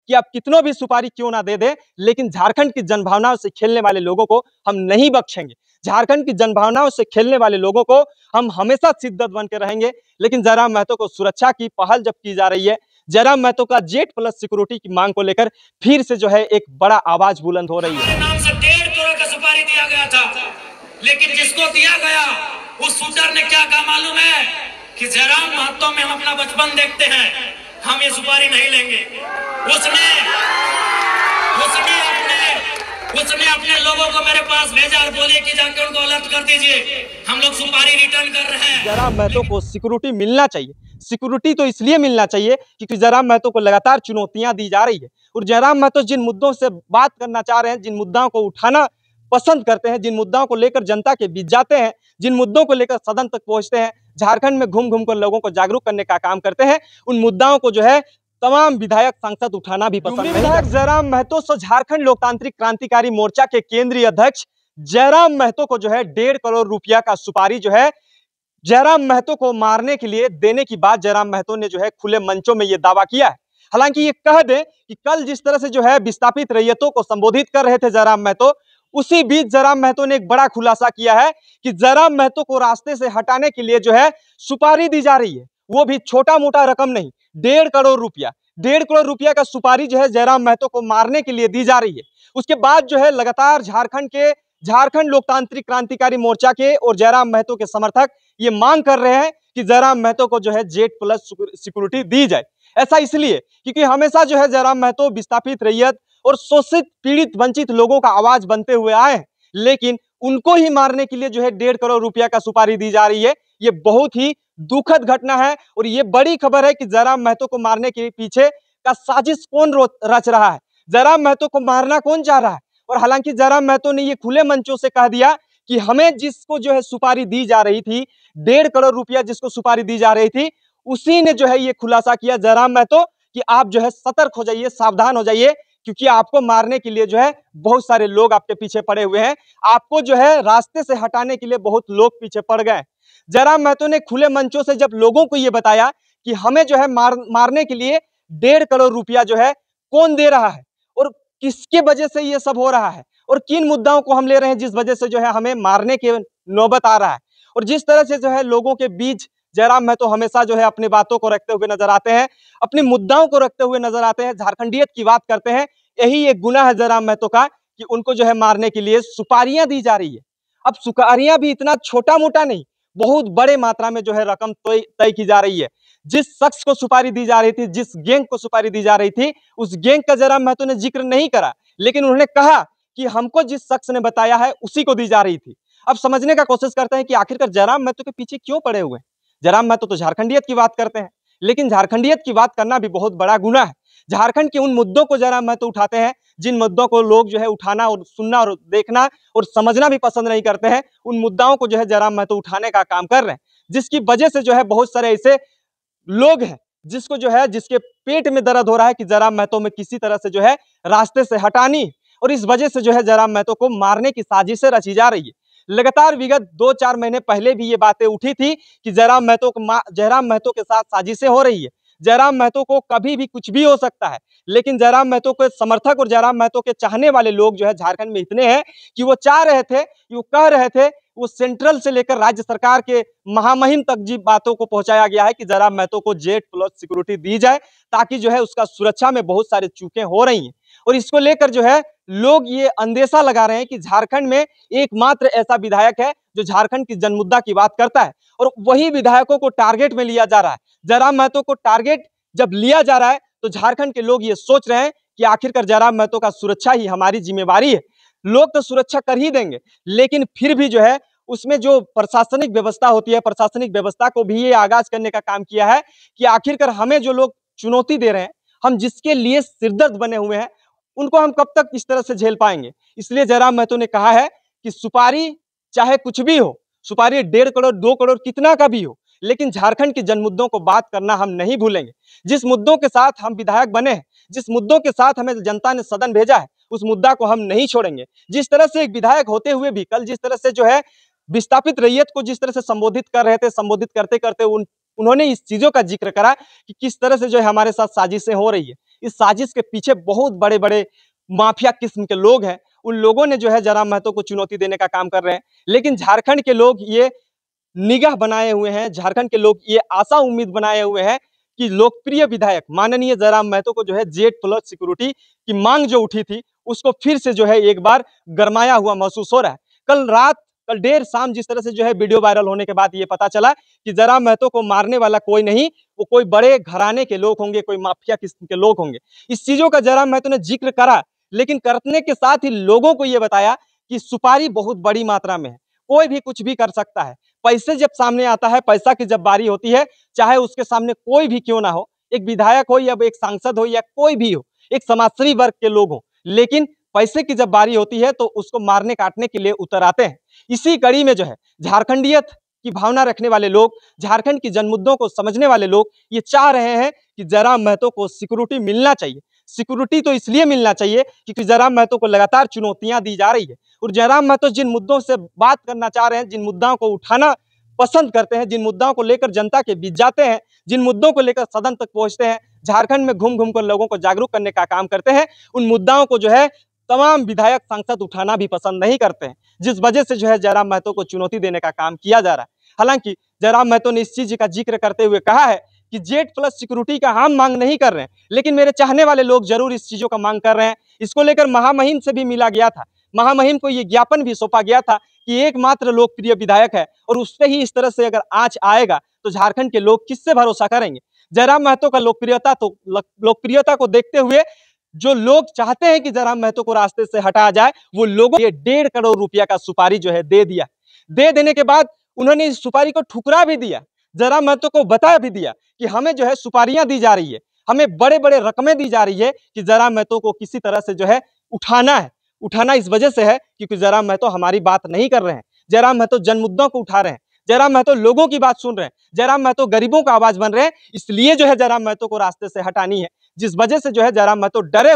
कि आप कितनों भी सुपारी क्यों ना दे दे, लेकिन झारखंड की जनभावनाओं से खेलने वाले लोगों को हम नहीं बख्शेंगे। झारखंड की जनभावनाओं से खेलने वाले लोगों को हम हमेशा शिद्दत बन के रहेंगे। लेकिन जयराम महतो को सुरक्षा की पहल जब की जा रही है, जयराम महतो का जेड प्लस सिक्योरिटी की मांग को लेकर फिर से जो है एक बड़ा आवाज बुलंद हो रही है। हमारे नाम से 1.5 करोड़ का सुपारी दिया गया था, लेकिन जिसको दिया गया उस शूटर ने क्या कहा मालूम है कि जयराम महतो में हम अपना बचपन देखते हैं, हम ये सुपारी नहीं लेंगे। उसने अपने लोगों को मेरे पास भेजा और बोले कि जाकर उनको अलर्ट कर दीजिए, हम लोग सुपारी रिटर्न कर रहे हैं। जयराम महतो को सिक्योरिटी मिलना चाहिए। सिक्योरिटी तो इसलिए मिलना चाहिए क्योंकि जयराम महतो को लगातार चुनौतियां दी जा रही है, और जयराम महतो जिन मुद्दों से बात करना चाह रहे हैं, जिन मुद्दाओं को उठाना पसंद करते हैं, जिन मुद्दाओं को लेकर जनता के बीच जाते हैं, जिन मुद्दों को लेकर सदन तक पहुंचते हैं, झारखंड में घूम घूम कर लोगों को जागरूक करने का काम करते हैं, उन मुद्दाओं को जो है तमाम विधायक सांसद उठाना भी पसंद नहीं। विधायक जयराम महतो सो झारखंड लोकतांत्रिक क्रांतिकारी मोर्चा के केंद्रीय अध्यक्ष जयराम महतो को जो है 1.5 करोड़ रुपया का सुपारी जो है जयराम महतो को मारने के लिए देने की बात जयराम महतो ने जो है खुले मंचों में यह दावा किया है। हालांकि ये कह दें कि कल जिस तरह से जो है विस्थापित रैयतों को संबोधित कर रहे थे जयराम महतो, उसी बीच जयराम महतो ने एक बड़ा खुलासा किया है कि जयराम महतो को रास्ते से हटाने के लिए जो है सुपारी दी जा रही है, वो भी छोटा मोटा रकम नहीं, 1.5 करोड़ रुपया। 1.5 करोड़ रुपया का सुपारी जो है जयराम महतो को मारने के लिए दी जा रही है। उसके बाद जो है लगातार झारखंड लोकतांत्रिक क्रांतिकारी मोर्चा के और जयराम महतो के समर्थक ये मांग कर रहे हैं कि जयराम महतो को जो है जेड प्लस सिक्योरिटी दी जाए। ऐसा इसलिए क्योंकि हमेशा जो है जयराम महतो विस्थापित रैयत और शोषित पीड़ित वंचित लोगों का आवाज बनते हुए आए हैं, लेकिन उनको ही मारने के लिए जो है 1.5 करोड़ रुपया का सुपारी दी जा रही है। ये बहुत ही दुखद घटना है और ये बड़ी खबर है कि जयराम महतो को मारने के पीछे का साजिश कौन रच रहा है, जयराम महतो को मारना कौन चाह रहा है। और हालांकि जयराम महतो ने ये खुले मंचों से कह दिया कि हमें जिसको जो है सुपारी दी जा रही थी, 1.5 करोड़ रुपया जिसको सुपारी दी जा रही थी, उसी ने जो है ये खुलासा किया जयराम महतो कि आप जो है सतर्क हो जाइए, सावधान हो जाइए, क्योंकि आपको मारने के लिए जो है बहुत सारे लोग आपके पीछे पड़े हुए हैं, आपको जो है रास्ते से हटाने के लिए बहुत लोग पीछे पड़ गए। जयराम महतो ने खुले मंचों से जब लोगों को ये बताया कि हमें जो है मारने के लिए 1.5 करोड़ रुपया जो है कौन दे रहा है और किसके वजह से ये सब हो रहा है और किन मुद्दाओं को हम ले रहे हैं जिस वजह से जो है हमें मारने के नौबत आ रहा है, और जिस तरह से जो है लोगों के बीच जयराम महतो हमेशा जो है अपनी बातों को रखते हुए नजर आते हैं, अपने मुद्दाओं को रखते हुए नजर आते हैं, झारखंडियत की बात करते हैं। यही एक गुनाह है जयराम महतो का कि उनको जो है मारने के लिए सुपारियां दी जा रही है। अब सुपारियां भी इतना छोटा मोटा नहीं, बहुत बड़े मात्रा में जो है रकम तय की जा रही है। जिस शख्स को सुपारी दी जा रही थी, जिस गैंग को सुपारी दी जा रही थी, उस गैंग का जयराम महतो ने जिक्र नहीं करा, लेकिन उन्होंने कहा कि हमको जिस शख्स ने बताया है उसी को दी जा रही थी। अब समझने का कोशिश करते हैं कि आखिरकार जयराम महतो के पीछे क्यों पड़े हुए हैं। जयराम महतो तो झारखंडियत की बात करते हैं, लेकिन झारखंडियत की बात करना भी बहुत बड़ा गुनाह है। झारखंड के उन मुद्दों को जयराम महतो उठाते हैं जिन मुद्दों को लोग जो है उठाना और सुनना और देखना और समझना भी पसंद नहीं करते हैं, उन मुद्दाओं को जो है जयराम महतो उठाने का काम कर रहे हैं, जिसकी वजह से जो है बहुत सारे ऐसे लोग हैं जिसको जो है जिसके पेट में दर्द हो रहा है कि जयराम महतो में किसी तरह से जो है रास्ते से हटानी, और इस वजह से जो है जयराम महतो को मारने की साजिशें रची जा रही है। लगातार विगत 2-4 महीने पहले भी ये बातें उठी थी कि जयराम महतो के साथ साजिशें हो रही है, जयराम महतो को कभी भी कुछ भी हो सकता है। लेकिन जयराम महतो के समर्थक और जयराम महतो के चाहने वाले लोग जो है झारखंड में इतने हैं कि वो चाह रहे थे, वो कह रहे थे, वो सेंट्रल से लेकर राज्य सरकार के महामहिम तक जी बातों को पहुंचाया गया है कि जयराम महतो को जेड प्लस सिक्योरिटी दी जाए, ताकि जो है उसका सुरक्षा में बहुत सारी चूकें हो रही हैं। और इसको लेकर जो है लोग ये अंदेशा लगा रहे हैं कि झारखंड में एकमात्र ऐसा विधायक है जो झारखंड की जनमुद्दा की बात करता है, और वही विधायकों को टारगेट में लिया जा रहा है। जयराम महतो को टारगेट जब लिया जा रहा है तो झारखंड के लोग ये सोच रहे हैं कि आखिरकार जयराम महतो का सुरक्षा ही हमारी जिम्मेवारी है। लोग तो सुरक्षा कर ही देंगे, लेकिन फिर भी जो है उसमें जो प्रशासनिक व्यवस्था होती है, प्रशासनिक व्यवस्था को भी ये आगाज करने का काम किया है कि आखिरकार हमें जो लोग चुनौती दे रहे हैं, हम जिसके लिए सिरदर्द बने हुए हैं, उनको हम कब तक इस तरह से झेल पाएंगे। इसलिए जयराम महतो ने कहा है कि सुपारी चाहे कुछ भी हो, सुपारी 1.5 करोड़ 2 करोड़ कितना का भी हो, लेकिन झारखंड के जनमुद्दों को बात करना हम नहीं भूलेंगे। जिस मुद्दों के साथ हम विधायक बने हैं, जिस मुद्दों के साथ हमें जनता ने सदन भेजा है, उस मुद्दा को हम नहीं छोड़ेंगे। जिस तरह से एक विधायक होते हुए भी कल जिस तरह से जो है विस्थापित रैयत को जिस तरह से संबोधित कर रहे थे, संबोधित करते करते उन्होंने इस चीजों का जिक्र करा कि किस तरह से जो है हमारे साथ साजिशें हो रही है। इस साजिश के पीछे बहुत बड़े बड़े माफिया किस्म के लोग हैं। उन लोगों ने जो है जयराम महतो को चुनौती देने का काम कर रहे हैं, लेकिन झारखंड के लोग ये निगाह बनाए हुए हैं, झारखंड के लोग ये आशा उम्मीद बनाए हुए हैं कि लोकप्रिय विधायक माननीय जयराम महतो को जो है Z+ सिक्योरिटी की मांग जो उठी थी उसको फिर से जो है एक बार गरमाया हुआ महसूस हो रहा है। कल देर शाम जिस तरह से जो है वीडियो वायरल होने के बाद ये पता चला कि जयराम महतो को मारने वाला कोई नहीं, वो कोई बड़े घराने के लोग होंगे, कोई माफिया किस्म के लोग होंगे। इस चीजों का जयराम महतो ने जिक्र करा, लेकिन करने के साथ ही लोगों को ये बताया कि सुपारी बहुत बड़ी मात्रा में है, कोई भी कुछ भी कर सकता है। पैसे जब सामने आता है, पैसा की जब बारी होती है, चाहे उसके सामने कोई भी क्यों ना हो, एक विधायक हो या एक सांसद हो या कोई भी हो, एक समाजसेवी वर्ग के लोग हो, लेकिन पैसे की जब बारी होती है तो उसको मारने काटने के लिए उतर आते हैं। इसी कड़ी में जो है झारखंडियत की भावना रखने वाले लोग, झारखंड की जनमुद्दों को समझने वाले लोग ये चाह रहे हैं कि जयराम महतो को सिक्योरिटी मिलना चाहिए। सिक्योरिटी तो इसलिए मिलना चाहिए क्योंकि जयराम महतो को लगातार चुनौतियां दी जा रही है, और जयराम महतो जिन मुद्दों से बात करना चाह रहे हैं, जिन मुद्दाओं को उठाना पसंद करते हैं, जिन मुद्दाओं को लेकर जनता के बीच जाते हैं, जिन मुद्दों को लेकर सदन तक पहुंचते हैं, झारखंड में घूम घूम कर लोगों को जागरूक करने का काम करते हैं, उन मुद्दाओं को जो है तमाम विधायक सांसद उठाना भी पसंद नहीं करते हैं, जिस वजह से जो है जयराम महतो को चुनौती देने का काम किया जा रहा है। हालांकि जयराम महतो ने इस चीज का जिक्र करते हुए कहा है कि Z+ सिक्योरिटी का हम मांग नहीं कर रहे हैं, लेकिन मेरे चाहने वाले लोग जरूर इस चीजों का मांग कर रहे हैं। इसको लेकर महामहिम से भी मिला गया था, महामहिम को यह ज्ञापन भी सौंपा गया था कि एकमात्र लोकप्रिय विधायक है, और उस पर ही इस तरह से अगर आंच आएगा तो झारखंड के लोग किससे भरोसा करेंगे। जयराम महतो का लोकप्रियता को देखते हुए जो लोग चाहते हैं कि जयराम महतो को रास्ते से हटाया जाए, वो लोगों ये 1.5 करोड़ रुपया का सुपारी जो है दे दिया। दे देने के बाद उन्होंने इस सुपारी को ठुकरा भी दिया, जयराम महतो को बता भी दिया कि हमें जो है सुपारियां दी जा रही है, हमें बड़े बड़े रकमें दी जा रही है कि जयराम महतो को किसी तरह से जो है उठाना है। उठाना इस वजह से है क्योंकि जयराम महतो हमारी बात नहीं कर रहे हैं, जयराम महतो जन मुद्दों को उठा रहे हैं, जयराम महतो लोगों की बात सुन रहे हैं, जयराम महतो गरीबों का आवाज बन रहे हैं, इसलिए जो है जयराम महतो को रास्ते से हटानी है। जिस वजह से जो है जयराम महतो डरे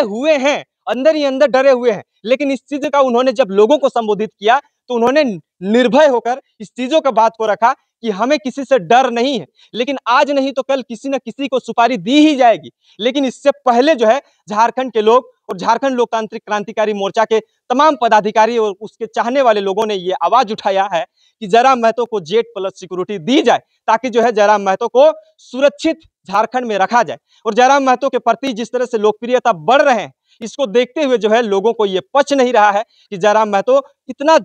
हुए हैं, अंदर ही अंदर डरे हुए हैं। लेकिन इस चीज का उन्होंने जब लोगों को संबोधित किया तो उन्होंने निर्भय होकर इस चीजों का बात को रखा कि हमें किसी से डर नहीं है, लेकिन आज नहीं तो कल किसी न किसी को सुपारी दी ही जाएगी। लेकिन इससे पहले जो है झारखंड के लोग और झारखंड लोकतांत्रिक क्रांतिकारी मोर्चा के तमाम पदाधिकारी और उसके चाहने वाले लोगों ने ये आवाज उठाया है कि जयराम महतो को Z+ सिक्योरिटी दी जाए, ताकि जो है जयराम महतो को सुरक्षित झारखंड में रखा जाए। और जयराम महतो के प्रति जिस तरह से लोकप्रियता बढ़ रहे हैं, इसको देखते हुए जो है लोगों को ये पच नहीं रहा है कि जयराम महतो इतना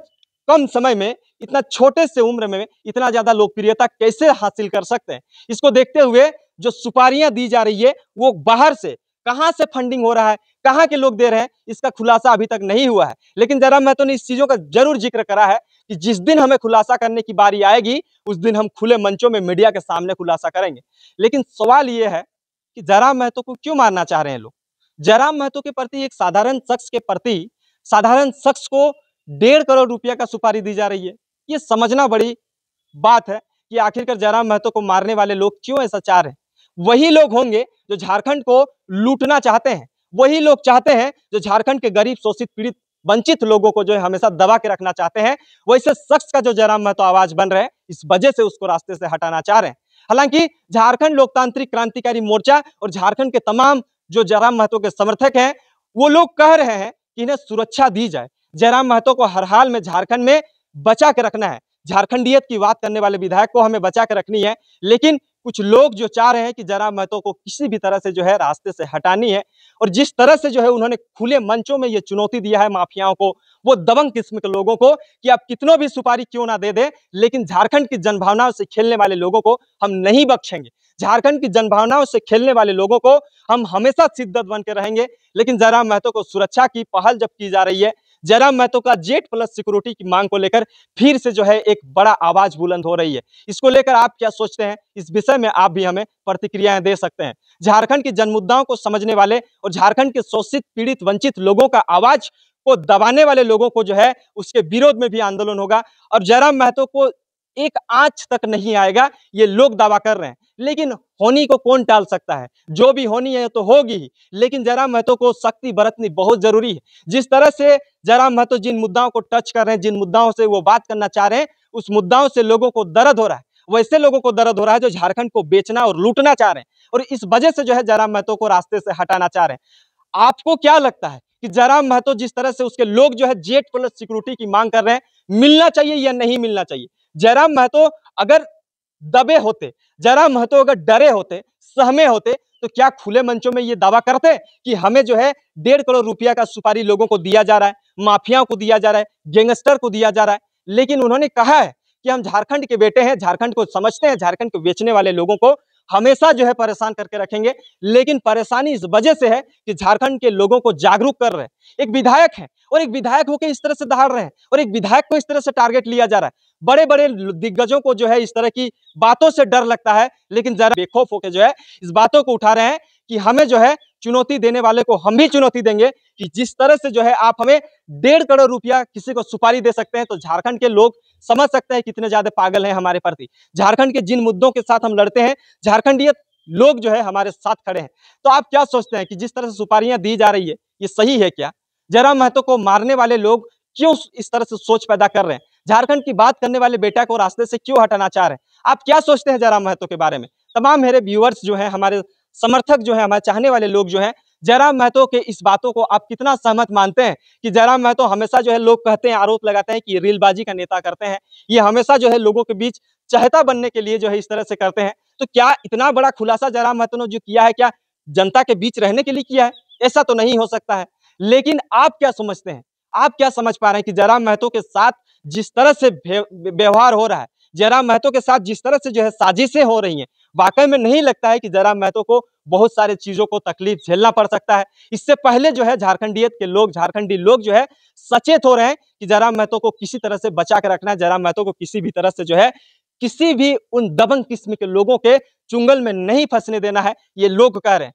कम समय में, इतना छोटे से उम्र में इतना ज्यादा लोकप्रियता कैसे हासिल कर सकते हैं। इसको देखते हुए जो सुपारियां दी जा रही है वो बाहर से कहां से फंडिंग हो रहा है, कहां के लोग दे रहे हैं, इसका खुलासा अभी तक नहीं हुआ है। लेकिन जयराम महतो ने इस चीजों का जरूर जिक्र करा है कि जिस दिन हमें खुलासा करने की बारी आएगी उस दिन हम खुले मंचों में मीडिया के सामने खुलासा करेंगे। लेकिन सवाल यह है कि जयराम महतो को क्यों मारना चाह रहे हैं लोग। जयराम महतो के प्रति, एक साधारण शख्स के प्रति, साधारण शख्स को 1.5 करोड़ रुपया का सुपारी दी जा रही है। ये समझना बड़ी बात है कि आखिरकार जयराम महतो को मारने वाले लोग क्यों ऐसा चाह रहे हैं। वही लोग होंगे जो झारखंड को लूटना चाहते हैं, वही लोग चाहते हैं जो झारखंड के गरीब, शोषित, पीड़ित, वंचित लोगों को जो है हमेशा दबा के रखना चाहते हैं। वैसे शख्स का जो जयराम महतो आवाज बन रहे हैं, इस वजह से उसको रास्ते से हटाना चाह रहे हैं। हालांकि झारखंड लोकतांत्रिक क्रांतिकारी मोर्चा और झारखंड के तमाम जो जयराम महतो के समर्थक हैं, वो लोग कह रहे हैं कि इन्हें सुरक्षा दी जाए, जयराम महतो को हर हाल में झारखंड में बचा के रखना है। झारखंडियत की बात करने वाले विधायक को हमें बचा के रखनी है, लेकिन कुछ लोग जो चाह रहे हैं कि जयराम महतो को किसी भी तरह से जो है रास्ते से हटानी है। और जिस तरह से जो है उन्होंने खुले मंचों में ये चुनौती दिया है माफियाओं को, वो दबंग किस्म के लोगों को, कि आप कितनों भी सुपारी क्यों ना दे दे, लेकिन झारखंड की जनभावनाओं से खेलने वाले लोगों को हम नहीं बख्शेंगे। झारखंड की जनभावनाओं से खेलने वाले लोगों को हम हमेशा शिद्दत बन के रहेंगे। लेकिन जयराम महतो को सुरक्षा की पहल जब की जा रही है, जयराम महतो का Z+ सिक्योरिटी की मांग को लेकर फिर से जो है एक बड़ा आवाज बुलंद हो रही है। इसको लेकर आप क्या सोचते हैं, इस विषय में आप भी हमें प्रतिक्रियाएं दे सकते हैं। झारखंड की जनमुद्दाओं को समझने वाले और झारखंड के शोषित, पीड़ित, वंचित लोगों का आवाज को दबाने वाले लोगों को जो है उसके विरोध में भी आंदोलन होगा। और जयराम महतो को एक आंच तक नहीं आएगा, ये लोग दावा कर रहे हैं, लेकिन होनी को कौन टाल सकता है। जो भी होनी है तो होगी ही, लेकिन जयराम महतो को शक्ति बरतनी बहुत जरूरी है। जिस तरह से जयराम महतो जिन मुद्दाओं को टच कर रहे हैं, जिन मुद्दाओं से वो बात करना चाह रहे हैं, उस मुद्दाओं से लोगों को दर्द हो रहा है। वैसे लोगों को दर्द हो रहा है जो झारखंड को बेचना और लूटना चाह रहे हैं। और इस वजह से जो है जयराम महतो को रास्ते से हटाना चाह रहे हैं। आपको क्या लगता है कि जयराम महतो जिस तरह से उसके लोग जो है जेट प्लस सिक्योरिटी की मांग कर रहे हैं, मिलना चाहिए या नहीं मिलना चाहिए? जयराम महतो अगर दबे होते, जयराम महतो अगर डरे होते, सहमे होते, तो क्या खुले मंचों में ये दावा करते कि हमें जो है 1.5 करोड़ रुपया का सुपारी लोगों को दिया जा रहा है, माफियाओं को दिया जा रहा है, गैंगस्टर को दिया जा रहा है? लेकिन उन्होंने कहा है कि हम झारखंड के बेटे हैं, झारखंड को समझते हैं, झारखंड को बेचने वाले लोगों को हमेशा जो है परेशान करके रखेंगे। लेकिन परेशानी इस वजह से है कि झारखंड के लोगों को जागरूक कर रहे हैं। एक विधायक है और एक विधायक होकर इस तरह से दहाड़ रहे हैं और एक विधायक को इस तरह से टारगेट लिया जा रहा है। बड़े बड़े दिग्गजों को जो है इस तरह की बातों से डर लगता है, लेकिन जरा बेखौफ होकर जो है इस बातों को उठा रहे हैं कि हमें जो है चुनौती देने वाले को हम भी चुनौती देंगे कि जिस तरह से जो है आप हमें 1.5 करोड़ रुपया किसी को सुपारी दे सकते हैं, तो झारखंड के लोग समझ सकते हैं कितने ज्यादा पागल हैं हमारे प्रति। झारखंड के जिन मुद्दों के साथ हम लड़ते हैं, झारखंडीय लोग जो है हमारे साथ खड़े हैं। तो आप क्या सोचते हैं कि जिस तरह से सुपारियां दी जा रही है, ये सही है क्या? जयराम महतो को मारने वाले लोग क्यों इस तरह से सोच पैदा कर रहे हैं? झारखंड की बात करने वाले बेटा को रास्ते से क्यों हटाना चाह रहे हैं? आप क्या सोचते हैं जयराम महतो के बारे में? तमाम मेरे व्यूअर्स जो है, हमारे समर्थक जो है, हमारे चाहने वाले लोग जो हैं, जयराम महतो के इस बातों को आप कितना सहमत मानते हैं कि जयराम महतो हमेशा जो है, लोग कहते हैं, आरोप लगाते हैं कि रीलबाजी का नेता करते हैं, ये हमेशा जो है लोगों के बीच चहेता बनने के लिए जो है इस तरह से करते हैं। तो क्या इतना बड़ा खुलासा जयराम महतो ने जो किया है, क्या जनता के बीच रहने के लिए किया है? ऐसा तो नहीं हो सकता है। लेकिन आप क्या समझते हैं, आप क्या समझ पा रहे हैं कि जयराम महतो के साथ जिस तरह से व्यवहार हो रहा है, जयराम महतो के साथ जिस तरह से जो है साजिशें हो रही हैं, वाकई में नहीं लगता है कि जयराम महतो को बहुत सारी चीजों को तकलीफ झेलना पड़ सकता है? इससे पहले जो है झारखंडियत के लोग, झारखंडी लोग जो है सचेत हो रहे हैं कि जयराम महतो को किसी तरह से बचा के रखना है, जयराम महतो को किसी भी तरह से जो है किसी भी उन दबंग किस्म के लोगों के चुंगल में नहीं फंसने देना है, ये लोग कह रहे हैं।